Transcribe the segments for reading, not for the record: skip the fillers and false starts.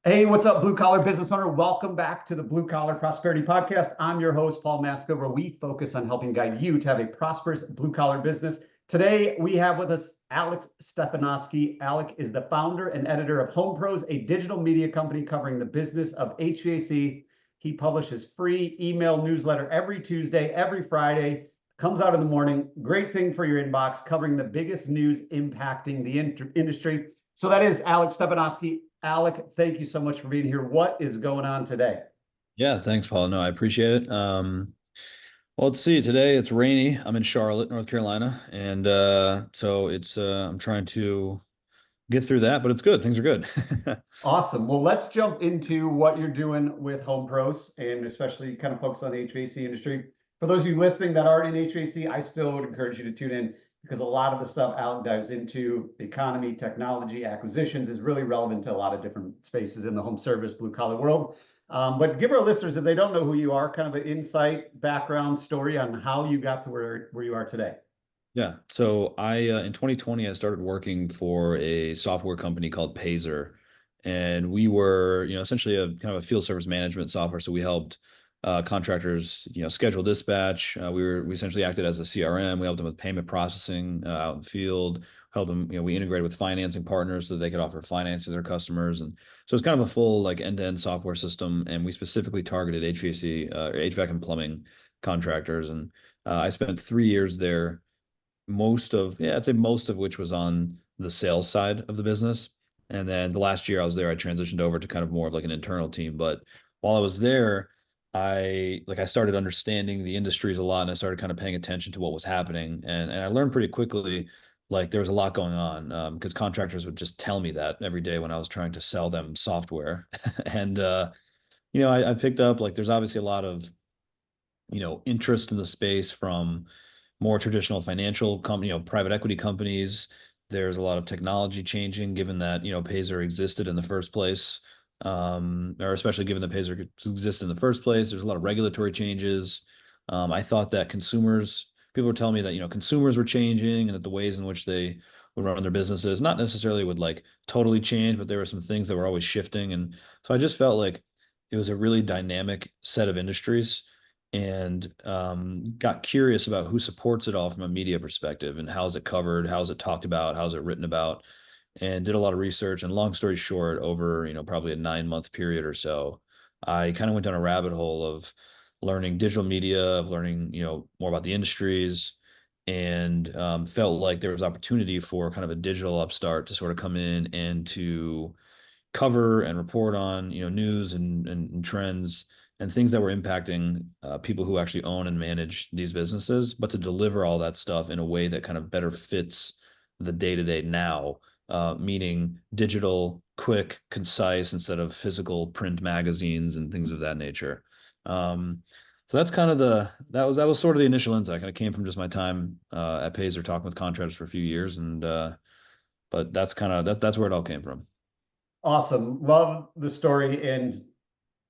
Hey, what's up, blue collar business owner? Welcome back to the Blue Collar Prosperity Podcast. I'm your host, Paul Maskill, where we focus on helping guide you to have a prosperous blue collar business. Today, we have with us Alec Stevanovski. Alec is the founder and editor of Home Pros, a digital media company covering the business of HVAC. He publishes free email newsletter every Tuesday, every Friday, comes out in the morning. Great thing for your inbox, covering the biggest news impacting the industry. So that is Alec Stevanovski. Alec, thank you so much for being here. What is going on today? Yeah, thanks, Paul. No, I appreciate it. Well, let's see. Today it's rainy. I'm in Charlotte, North Carolina, and so it's I'm trying to get through that, but it's good. Things are good. Awesome. Well, let's jump into what you're doing with Home Pros and especially kind of focus on the HVAC industry. For those of you listening that aren't in HVAC, I still would encourage you to tune in because a lot of the stuff Alec dives into, economy, technology, acquisitions, is really relevant to a lot of different spaces in the home service, blue collar world. But give our listeners, if they don't know who you are, kind of an insight, background story on how you got to where you are today. Yeah. So I in 2020 I started working for a software company called Payzer, and we were essentially a kind of a field service management software. So we helped contractors schedule dispatch. We essentially acted as a CRM. We helped them with payment processing out in the field. Helped them. We integrated with financing partners so they could offer finance to their customers, and so it's kind of a full like end-to-end software system. And we specifically targeted HVAC or HVAC and plumbing contractors. And I spent 3 years there, I'd say most of which was on the sales side of the business. And then the last year I was there, I transitioned over to kind of more of like an internal team. But while I was there, I started understanding the industries a lot, and I started kind of paying attention to what was happening. And I learned pretty quickly like there was a lot going on, because contractors would just tell me that every day when I was trying to sell them software. And I picked up like there's obviously a lot of interest in the space from more traditional financial company, private equity companies. There's a lot of technology changing, given that Payzer existed in the first place, or especially given that Payzer existed in the first place. There's a lot of regulatory changes. I thought that people were telling me that consumers were changing, and that the ways in which they would run their businesses not necessarily would like totally change, but there were some things that were always shifting. And so I just felt like it was a really dynamic set of industries, and got curious about who supports it all from a media perspective, and how is it covered, how is it talked about, how is it written about, and did a lot of research. And long story short, over probably a 9 month period or so, I kind of went down a rabbit hole of learning digital media, of learning more about the industries, and felt like there was opportunity for kind of a digital upstart to sort of come in and to cover and report on news and trends and things that were impacting people who actually own and manage these businesses, but to deliver all that stuff in a way that kind of better fits the day to day now, meaning digital, quick, concise, instead of physical print magazines and things of that nature. So that's kind of that was sort of the initial insight. Kind of came from just my time at Payzer talking with contractors for a few years, and but that's kind of that's where it all came from. Awesome. Love the story. And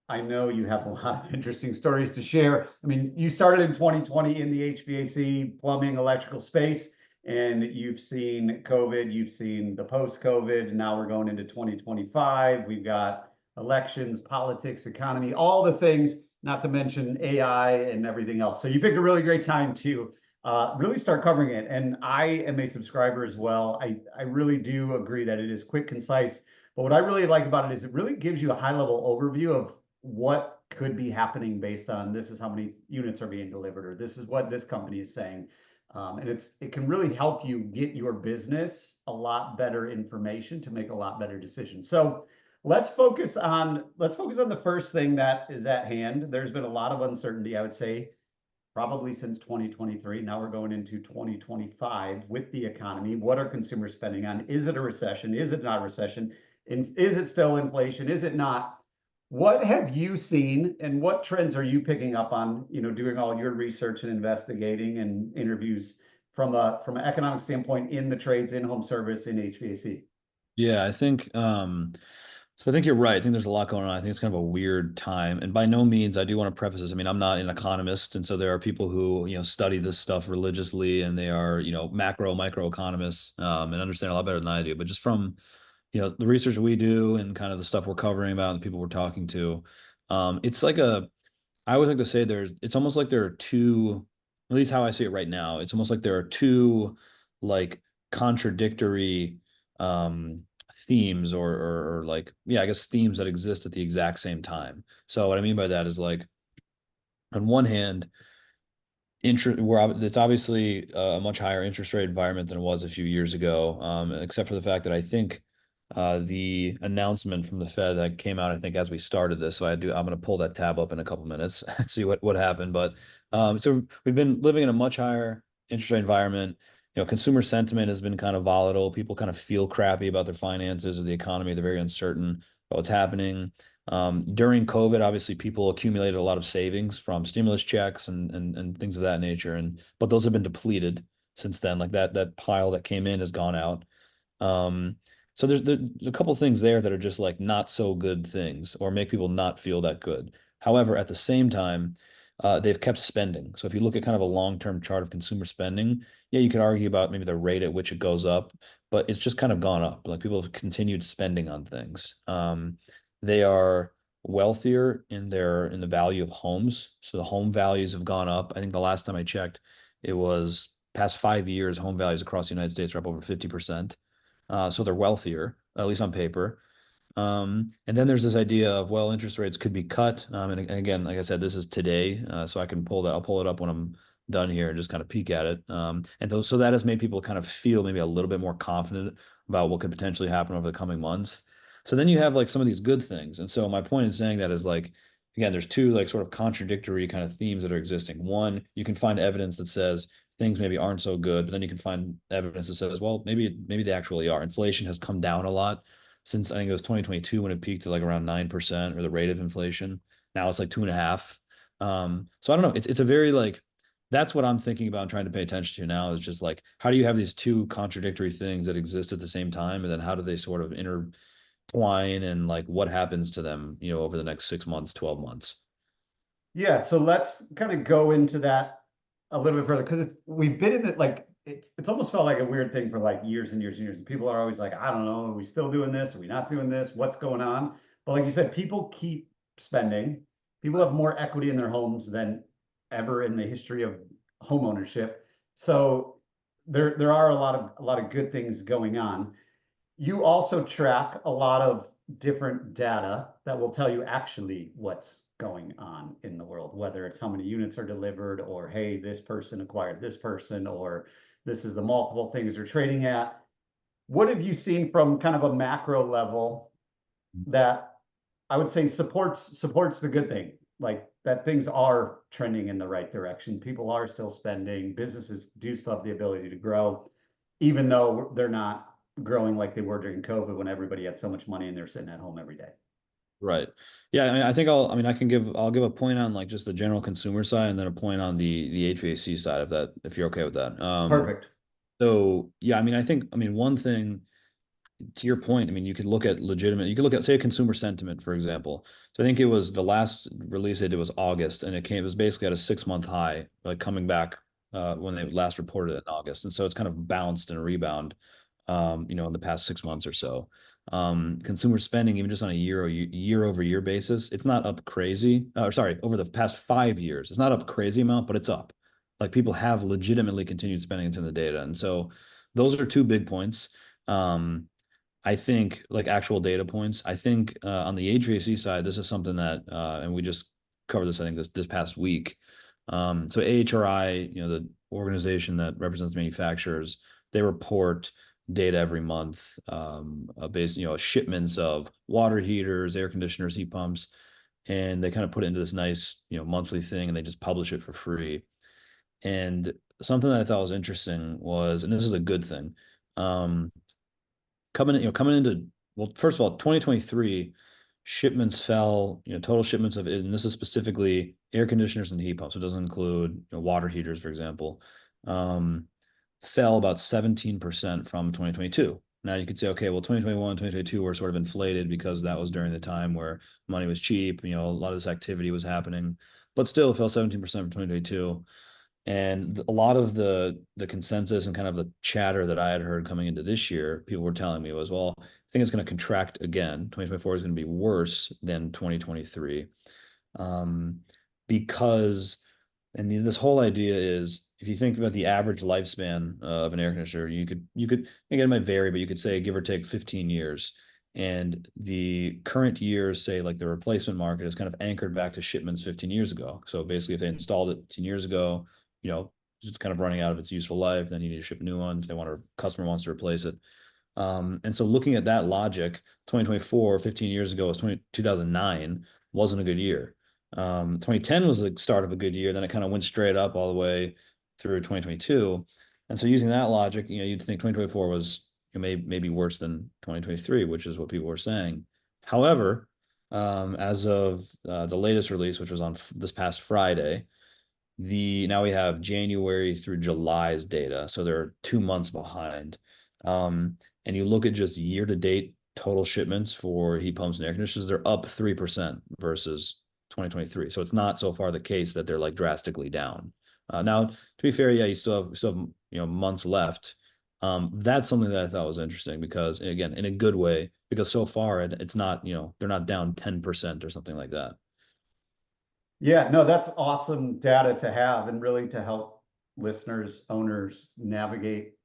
I know you have a lot of interesting stories to share. I mean, you started in 2020 in the HVAC, plumbing, electrical space, and you've seen COVID, you've seen the post-COVID. Now we're going into 2025. We've got elections, politics, economy, all the things, not to mention AI and everything else. So you picked a really great time to really start covering it. And I am a subscriber as well. I really do agree that it is quick, concise. But what I really like about it is it really gives you a high level overview of what could be happening based on this is how many units are being delivered, or this is what this company is saying. And it can really help you get your business a lot better information to make a lot better decisions. So let's focus on the first thing that is at hand. There's been a lot of uncertainty, I would say, probably since 2023. Now we're going into 2025 with the economy. What are consumers spending on? Is it a recession? Is it not a recession? Is it still inflation? Is it not? What have you seen and what trends are you picking up on, doing all your research and investigating and interviews from an economic standpoint in the trades, in home service, in HVAC? Yeah, I think you're right. I think there's a lot going on. I think it's kind of a weird time. And by no means, I do want to preface this. I mean, I'm not an economist. And so there are people who, study this stuff religiously, and they are, macro, micro economists, and understand a lot better than I do. But just from, the research we do and kind of the stuff we're covering about and the people we're talking to, it's like I always like to say it's almost like there are two, at least how I see it right now, it's almost like there are two like contradictory um themes or like, yeah, I guess themes that exist at the exact same time. So what I mean by that is like, on one hand, interest where it's obviously a much higher interest rate environment than it was a few years ago, except for the fact that I think the announcement from the Fed that came out, I think, as we started this. So I'm going to pull that tab up in a couple minutes and see what happened. But so we've been living in a much higher interest rate environment. Consumer sentiment has been kind of volatile. People kind of feel crappy about their finances or the economy. They're very uncertain about what's happening. During COVID, obviously people accumulated a lot of savings from stimulus checks and things of that nature. But those have been depleted since then. Like that pile that came in has gone out. Um, so there's a couple things there that are just like not so good things or make people not feel that good. However, at the same time, they've kept spending. So if you look at kind of a long-term chart of consumer spending, yeah, you could argue about maybe the rate at which it goes up, but it's just kind of gone up. Like people have continued spending on things. They are wealthier in the value of homes. So the home values have gone up. I think the last time I checked, it was past 5 years, home values across the United States are up over 50%. So they're wealthier, at least on paper. And then there's this idea of, well, interest rates could be cut. And again, like I said, this is today, so I can pull that. I'll pull it up when I'm done here and just kind of peek at it. So that has made people kind of feel maybe a little bit more confident about what could potentially happen over the coming months. So then you have like some of these good things. And so my point in saying that is like, again, there's two like sort of contradictory kind of themes that are existing. One, you can find evidence that says things maybe aren't so good, but then you can find evidence that says, well, maybe they actually are. Inflation has come down a lot since I think it was 2022 when it peaked at like around 9% or the rate of inflation. Now it's like 2.5. So I don't know. It's a very like, that's what I'm thinking about and trying to pay attention to now is just like, how do you have these two contradictory things that exist at the same time? And then how do they sort of intertwine and like what happens to them, over the next 6 months, 12 months? Yeah, so let's kind of go into that a little bit further because we've been in it like it's almost felt like a weird thing for like years and years and years. And people are always like, I don't know, are we still doing this? Are we not doing this? What's going on? But like you said, people keep spending. People have more equity in their homes than ever in the history of home ownership. So there are a lot of good things going on. You also track a lot of different data that will tell you actually what's going on in the world, whether it's how many units are delivered or, hey, this person acquired this person, or this is the multiple things they're trading at. What have you seen from kind of a macro level that I would say supports the good thing, like that things are trending in the right direction. People are still spending. Businesses do still have the ability to grow, even though they're not growing like they were during COVID when everybody had so much money and they're sitting at home every day. Right. Yeah, I think I'll give a point on like just the general consumer side and then a point on the HVAC side if you're okay with that. Perfect. So yeah, one thing to your point, you could look at say a consumer sentiment, for example. So I think it was the last release they did was August, and it was basically at a 6 month high, like coming back when they last reported it in August. And so it's kind of bounced and rebound, in the past 6 months or so. Consumer spending, even just on a year over year basis, it's not up crazy. Sorry, over the past 5 years, it's not up crazy amount, but it's up. Like people have legitimately continued spending into the data. And so those are two big points. I think like actual data points. I think on the HVAC side, this is something that and we just covered this, I think this past week. So AHRI, the organization that represents manufacturers, they report data every month, based, shipments of water heaters, air conditioners, heat pumps, and they kind of put it into this nice, monthly thing, and they just publish it for free. And something that I thought was interesting was, and this is a good thing, coming into, well, first of all, 2023 shipments fell, total shipments and this is specifically air conditioners and heat pumps. So it doesn't include, water heaters, for example, fell about 17% from 2022. Now you could say, okay, well, 2021, 2022 were sort of inflated because that was during the time where money was cheap, a lot of this activity was happening, but still it fell 17% from 2022. And a lot of the consensus and kind of the chatter that I had heard coming into this year, people were telling me was, well, think it's going to contract again. 2024 is going to be worse than 2023. Because, and this whole idea is, if you think about the average lifespan of an air conditioner, you could, again, it might vary, but you could say give or take 15 years. And the current years, say like the replacement market, is kind of anchored back to shipments 15 years ago. So basically, if they installed it 15 years ago, it's kind of running out of its useful life, then you need to ship a new one if they want to, customer wants to replace it. And so looking at that logic, 2024, 15 years ago was 2009, wasn't a good year. 2010 was the start of a good year. Then it kind of went straight up all the way through 2022. And so using that logic, you'd think 2024 was maybe worse than 2023, which is what people were saying. However, as of the latest release, which was on this past Friday, now we have January through July's data. So they're 2 months behind. And you look at just year to date total shipments for heat pumps and air conditioners, they're up 3% versus 2023. So it's not so far the case that they're like drastically down. Now, to be fair, yeah, you still have months left. That's something that I thought was interesting because, again, in a good way, because so far it's not, they're not down 10% or something like that. Yeah, no, that's awesome data to have and really to help listeners, owners navigate,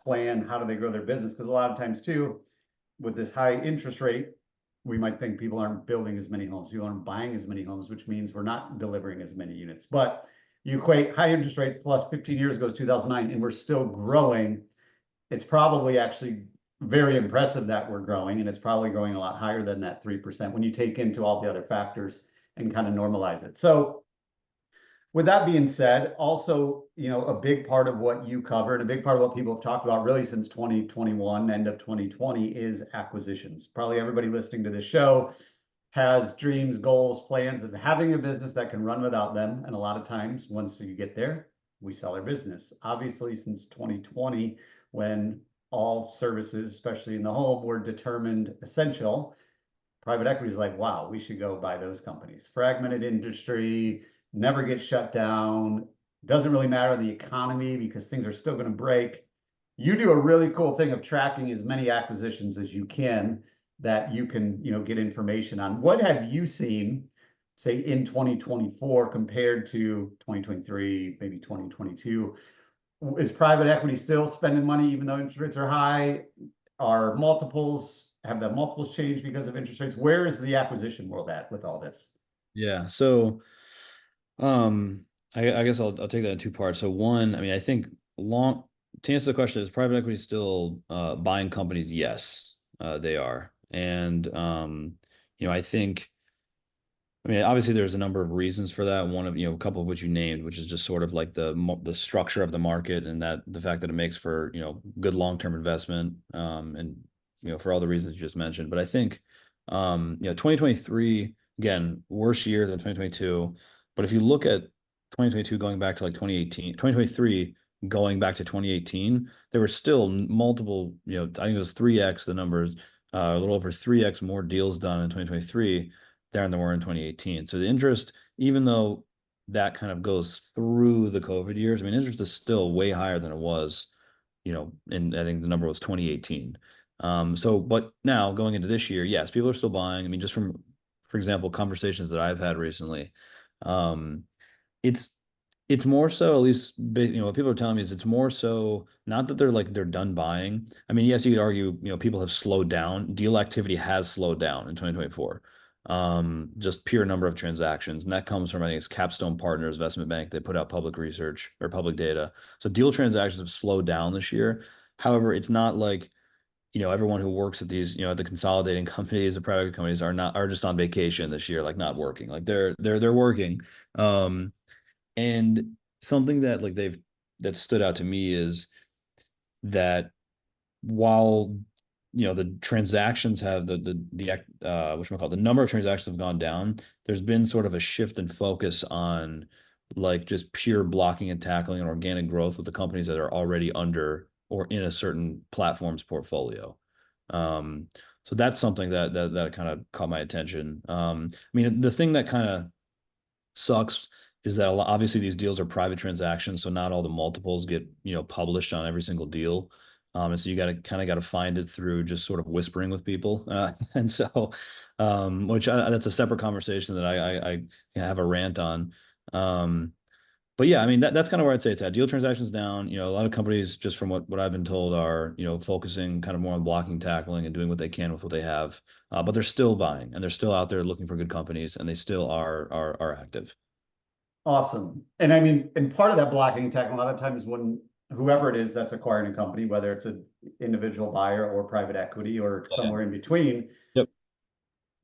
plan, how do they grow their business? Because a lot of times too, with this high interest rate, we might think people aren't building as many homes, people aren't buying as many homes, which means we're not delivering as many units. But you equate high interest rates plus 15 years ago is 2009, and we're still growing. It's probably actually very impressive that we're growing, and it's probably growing a lot higher than that 3% when you take into all the other factors and kind of normalize it. So with that being said, also, a big part of what you cover and a big part of what people have talked about really since 2021, end of 2020, is acquisitions. Probably everybody listening to this show has dreams, goals, plans of having a business that can run without them. And a lot of times, once you get there, we sell our business. Obviously, since 2020, when all services, especially in the home, were determined essential, private equity is like, wow, we should go buy those companies. Fragmented industry, never get shut down, doesn't really matter the economy because things are still going to break. You do a really cool thing of tracking as many acquisitions as you can that you can, get information on. What have you seen, say, in 2024 compared to 2023, maybe 2022? Is private equity still spending money even though interest rates are high? Have the multiples changed because of interest rates? Where is the acquisition world at with all this? Yeah. So I guess I'll take that in two parts. So one, I mean, I think to answer the question, is private equity still buying companies? Yes, they are. And I think, obviously there's a number of reasons for that. One of, a couple of which you named, which is just sort of like the structure of the market and that the fact that it makes for, good long-term investment, and, for all the reasons you just mentioned. But I think, 2023, again, worse year than 2022. But if you look at 2022 going back to like 2018, 2023 going back to 2018, there were still multiple, I think it was 3x the numbers, a little over 3x more deals done in 2023 than there were in 2018. So the interest, even though that kind of goes through the COVID years, interest is still way higher than it was, and I think the number was 2018. But now going into this year, yes, people are still buying. Just from, for example, conversations that I've had recently, it's more so, at least, what people are telling me is it's more so not that they're done buying. Yes, you could argue, people have slowed down. Deal activity has slowed down in 2024. Just pure number of transactions. And that comes from, I think it's Capstone Partners Investment Bank. They put out public research or public data. So deal transactions have slowed down this year. However, it's not like, everyone who works at these, the consolidating companies, the private companies are just on vacation this year, like not working. Like they're working. And something that that stood out to me is that while the transactions have the the number of transactions have gone down, there's been sort of a shift in focus on like just pure blocking and tackling and organic growth with the companies that are already under or in a certain platform's portfolio. So that's something that kind of caught my attention. The thing that kind of sucks is that obviously these deals are private transactions, so not all the multiples get published on every single deal. And so you got to find it through just sort of whispering with people. And so, that's a separate conversation that I have a rant on. But yeah, I mean, that's kind of where I'd say it's at. Deal transactions down. A lot of companies, just from what I've been told, are, focusing kind of more on blocking, tackling, and doing what they can with what they have. But they're still buying, and they're still out there looking for good companies, and they still are active. Awesome. And I mean, and part of that blocking and tackling, a lot of times when whoever it is that's acquiring a company, whether it's an individual buyer or private equity or Yeah. somewhere in between, Yep.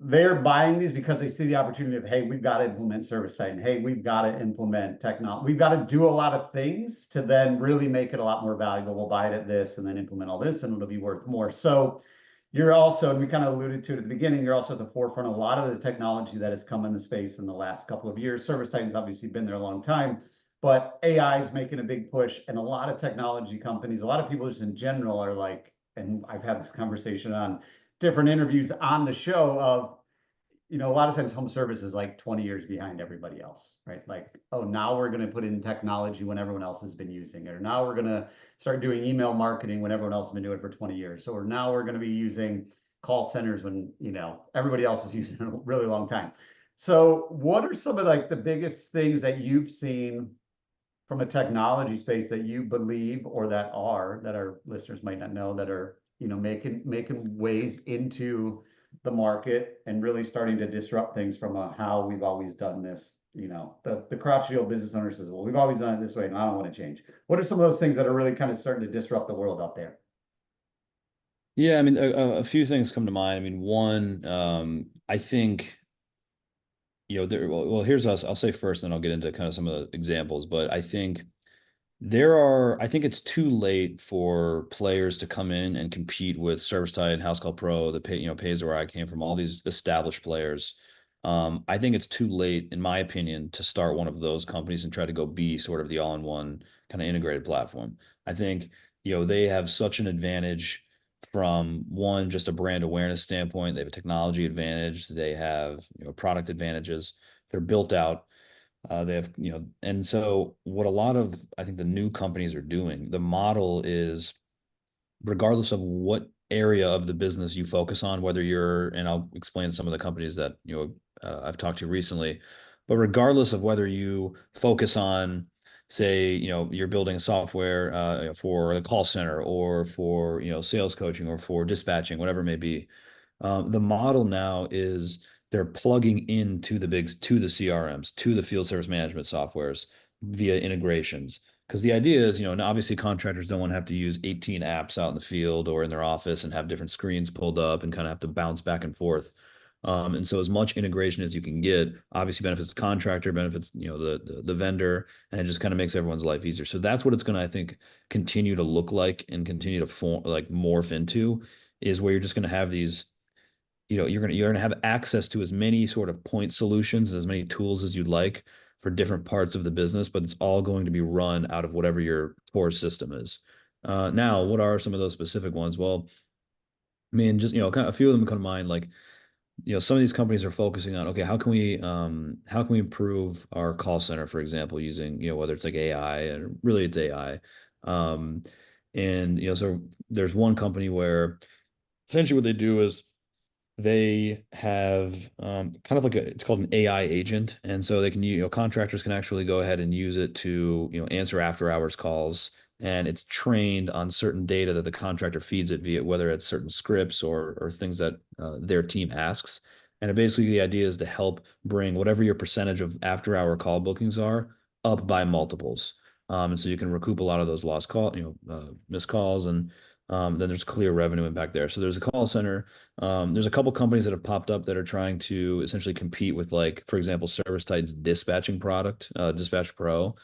they're buying these because they see the opportunity of, hey, we've got to implement service side, and hey, we've got to implement technology. We've got to do a lot of things to then really make it a lot more valuable. We'll buy it at this and then implement all this, and it'll be worth more. So you're also, and we kind of alluded to it at the beginning, you're also at the forefront of a lot of the technology that has come in the space in the last couple of years. Service Titan's obviously been there a long time, but AI is making a big push, and a lot of technology companies, a lot of people just in general are like, and I've had this conversation on different interviews on the show of, a lot of times home service is like 20 years behind everybody else, right? Like, oh, now we're going to put in technology when everyone else has been using it, or now we're going to start doing email marketing when everyone else has been doing it for 20 years. So, or now we're going to be using call centers when, everybody else is using it a really long time. So, what are some of like the biggest things that you've seen from a technology space that you believe, or that our listeners might not know, that are, making ways into the market and really starting to disrupt things from a how we've always done this? The crotchety old business owner says, well, we've always done it this way and I don't want to change. What are some of those things that are really kind of starting to disrupt the world out there? Yeah, I mean, a few things come to mind. I mean, one, I think, here's us. I'll say first, then I'll get into kind of some of the examples. But I think it's too late for players to come in and compete with ServiceTitan, House Call Pro, Pays where I came from, all these established players. I think it's too late, in my opinion, to start one of those companies and try to go be sort of the all-in-one kind of integrated platform. I think, they have such an advantage from one, just a brand awareness standpoint. They have a technology advantage. They have, product advantages. They're built out. They have, and so what a lot of, I think, the new companies are doing, the model is, regardless of what area of the business you focus on, whether you're, and I'll explain some of the companies that, I've talked to recently, but regardless of whether you focus on, say, you're building software for the call center, or for, sales coaching, or for dispatching, whatever it may be, the model now is they're plugging into to the CRMs, to the field service management softwares via integrations. Because the idea is, and obviously contractors don't want to have to use 18 apps out in the field or in their office and have different screens pulled up and kind of have to bounce back and forth. And so as much integration as you can get obviously benefits the contractor, benefits, the vendor, and it just kind of makes everyone's life easier. So that's what it's going to, I think, continue to look like and continue to form, like morph into, is where you're just going to have these, you're gonna have access to as many sort of point solutions and as many tools as you'd like for different parts of the business, but it's all going to be run out of whatever your core system is. Now, what are some of those specific ones? Well, I mean, just, kind of a few of them come to mind. Like, some of these companies are focusing on, okay, how can we improve our call center, for example, using, whether it's like AI, and really it's AI. Um, and, so there's one company where essentially what they do is they have kind of like it's called an AI agent. And so they can, contractors can actually go ahead and use it to, answer after hours calls. And it's trained on certain data that the contractor feeds it via, whether it's certain scripts or things that their team asks. And basically the idea is to help bring whatever your percentage of after hour call bookings are up by multiples. And so you can recoup a lot of those lost missed calls, and then there's clear revenue impact there. So there's a call center. There's a couple companies that have popped up that are trying to essentially compete with, like, for example, ServiceTitan's dispatching product, Dispatch Pro.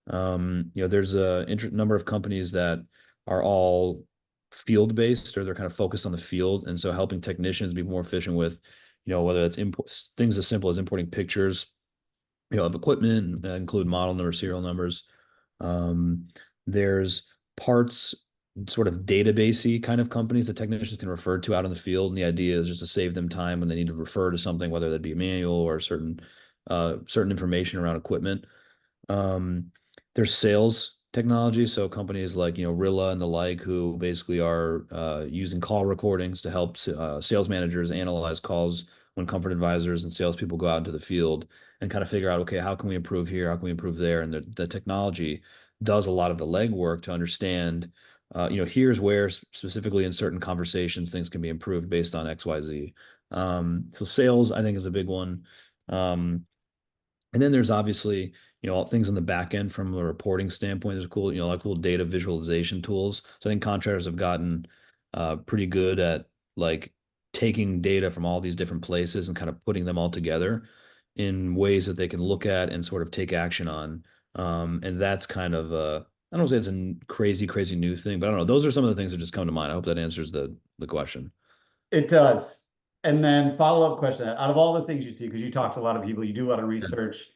There's a number of companies that are all field based, or they're kind of focused on the field, and so helping technicians be more efficient with, whether that's import things as simple as importing pictures, of equipment, include model number, serial numbers. There's parts, sort of databasey kind of companies that technicians can refer to out in the field. And the idea is just to save them time when they need to refer to something, whether that be a manual or certain information around equipment. There's sales technology. So companies like, Rilla and the like, who basically are using call recordings to help sales managers analyze calls when comfort advisors and salespeople go out into the field and kind of figure out, okay, how can we improve here? How can we improve there? And the technology does a lot of the legwork to understand, here's where specifically in certain conversations things can be improved based on XYZ. So sales, I think, is a big one. And then there's obviously, all things on the back end from a reporting standpoint. There's cool, like cool data visualization tools. So I think contractors have gotten pretty good at like taking data from all these different places and kind of putting them all together in ways that they can look at and sort of take action on. And that's kind of I don't say it's a crazy, crazy new thing, but I don't know. Those are some of the things that just come to mind. I hope that answers the question. It does. And then follow-up question, out of all the things you see, because you talk to a lot of people, you do a lot of research.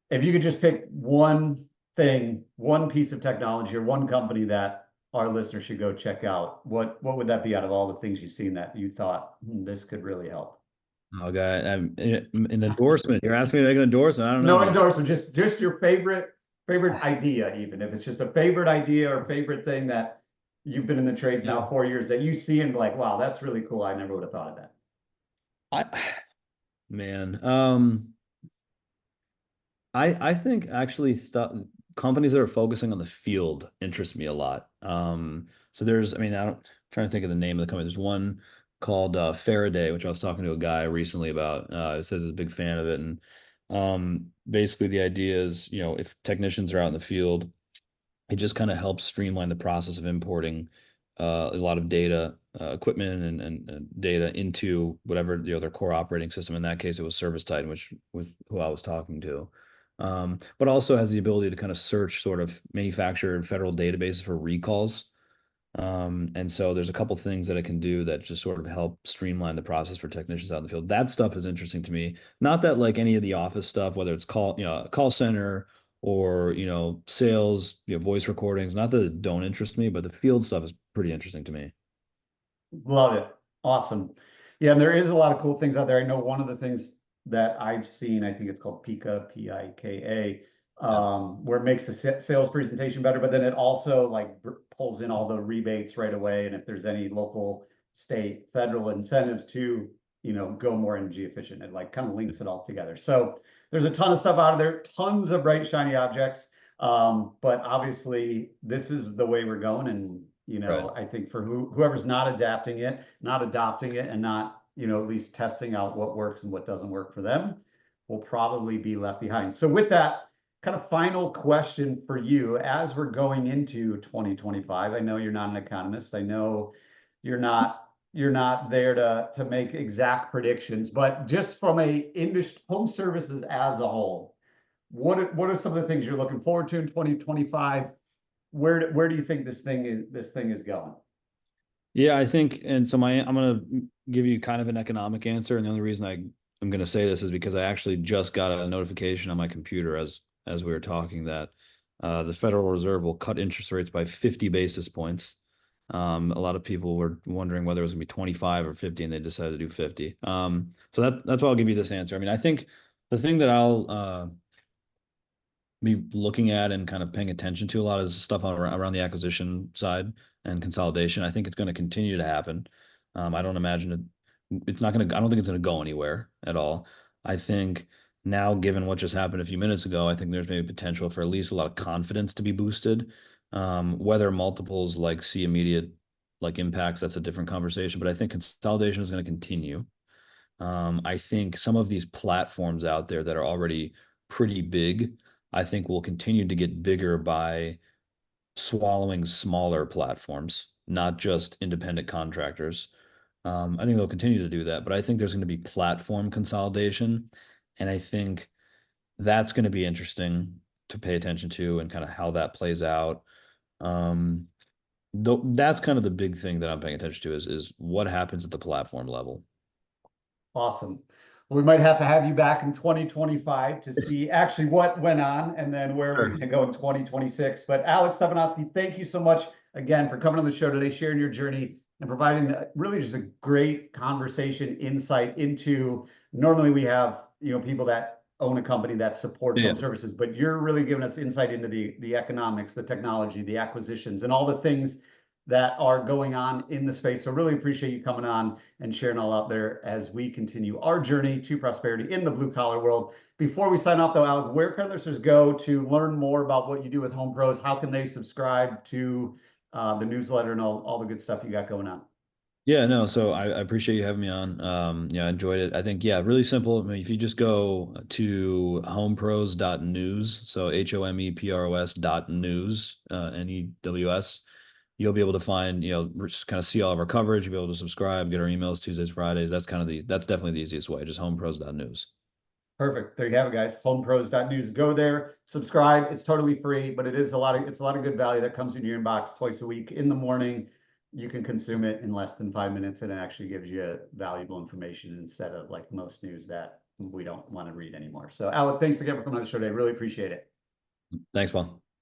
If you could just pick one thing, one piece of technology or one company that our listeners should go check out, what would that be out of all the things you've seen that you thought this could really help? Oh, God, an endorsement. You're asking me to make an endorsement. I don't No know. endorsement, just your favorite idea, even if it's just a favorite idea or favorite thing that you've been in the trades now 4 years that you see and like, wow, that's really cool. I never would have thought of that. I, man, I think actually stuff companies that are focusing on the field interest me a lot. So there's, I mean, I don't I'm trying to think of the name of the company. There's one called Faraday, which I was talking to a guy recently about. It says he's a big fan of it, and basically the idea is, if technicians are out in the field, it just kind of helps streamline the process of importing a lot of data, equipment and data into whatever their core operating system. In that case, it was ServiceTitan, which with who I was talking to. But also has the ability to kind of search sort of manufacturer and federal databases for recalls. And so there's a couple things that it can do that just sort of help streamline the process for technicians out in the field. That stuff is interesting to me. Not that like any of the office stuff, whether it's call center or, sales, voice recordings, not that it don't interest me, but the field stuff is pretty interesting to me. Love it. Awesome. Yeah, and there is a lot of cool things out there. I know one of the things that I've seen, I think it's called Pika, Pika, Yeah. where it makes the sales presentation better, but then it also like pulls in all the rebates right away. And if there's any local, state, federal incentives to, go more energy efficient, it like kind of links it all together. So there's a ton of stuff out of there, tons of bright, shiny objects. But obviously this is the way we're going. And Right. I think for whoever's not adapting it, not adopting it, and not, at least testing out what works and what doesn't work for them, will probably be left behind. So with that kind of final question for you, as we're going into 2025, I know you're not an economist. I know you're not there to make exact predictions, but just from a industry, home services as a whole, what are some of the things you're looking forward to in 2025? Where do you think this thing is going? Yeah, I think, and so I'm gonna give you kind of an economic answer, and the only reason I'm gonna say this is because I actually just got a notification on my computer as we were talking that the Federal Reserve will cut interest rates by 50 basis points. A lot of people were wondering whether it was gonna be 25 or 50, and they decided to do 50. So that's why I'll give you this answer. I mean, I think the thing that I'll be looking at and kind of paying attention to a lot of stuff around the acquisition side and consolidation. I think it's going to continue to happen. I don't imagine it's not going to, I don't think it's going to go anywhere at all. I think now, given what just happened a few minutes ago, I think there's maybe potential for at least a lot of confidence to be boosted. Whether multiples like see immediate like impacts, that's a different conversation, but I think consolidation is going to continue. I think some of these platforms out there that are already pretty big, I think will continue to get bigger by swallowing smaller platforms, not just independent contractors. I think they'll continue to do that, but I think there's going to be platform consolidation. And I think that's going to be interesting to pay attention to and kind of how that plays out. Um, that's kind of the big thing that I'm paying attention to is what happens at the platform level. Awesome. Well, we might have to have you back in 2025 to see actually what went on and then where we're Sure. going to go in 2026. But Alex Stevanovski, thank you so much again for coming on the show today, sharing your journey and providing really just a great conversation insight into, normally we have, people that own a company that supports Yeah. home services, but you're really giving us insight into the economics, the technology, the acquisitions, and all the things that are going on in the space. So really appreciate you coming on and sharing all out there as we continue our journey to prosperity in the blue collar world. Before we sign off though, Alec, where can listeners go to learn more about what you do with Home Pros? How can they subscribe to the newsletter and all the good stuff you got going on? Yeah, no, so I appreciate you having me on. I enjoyed it. I think, yeah, really simple. I mean, if you just go to homepros.news, so HOMEPROS.news, NEWS, you'll be able to find, just kind of see all of our coverage. You'll be able to subscribe, get our emails Tuesdays, Fridays. That's definitely the easiest way, just homepros.news. Perfect. There you have it, guys. Homepros.news. Go there, subscribe. It's totally free, but it's a lot of good value that comes in your inbox twice a week in the morning. You can consume it in less than 5 minutes, and it actually gives you valuable information instead of like most news that we don't want to read anymore. So, Alec, thanks again for coming on the show today. Really appreciate it. Thanks, Paul.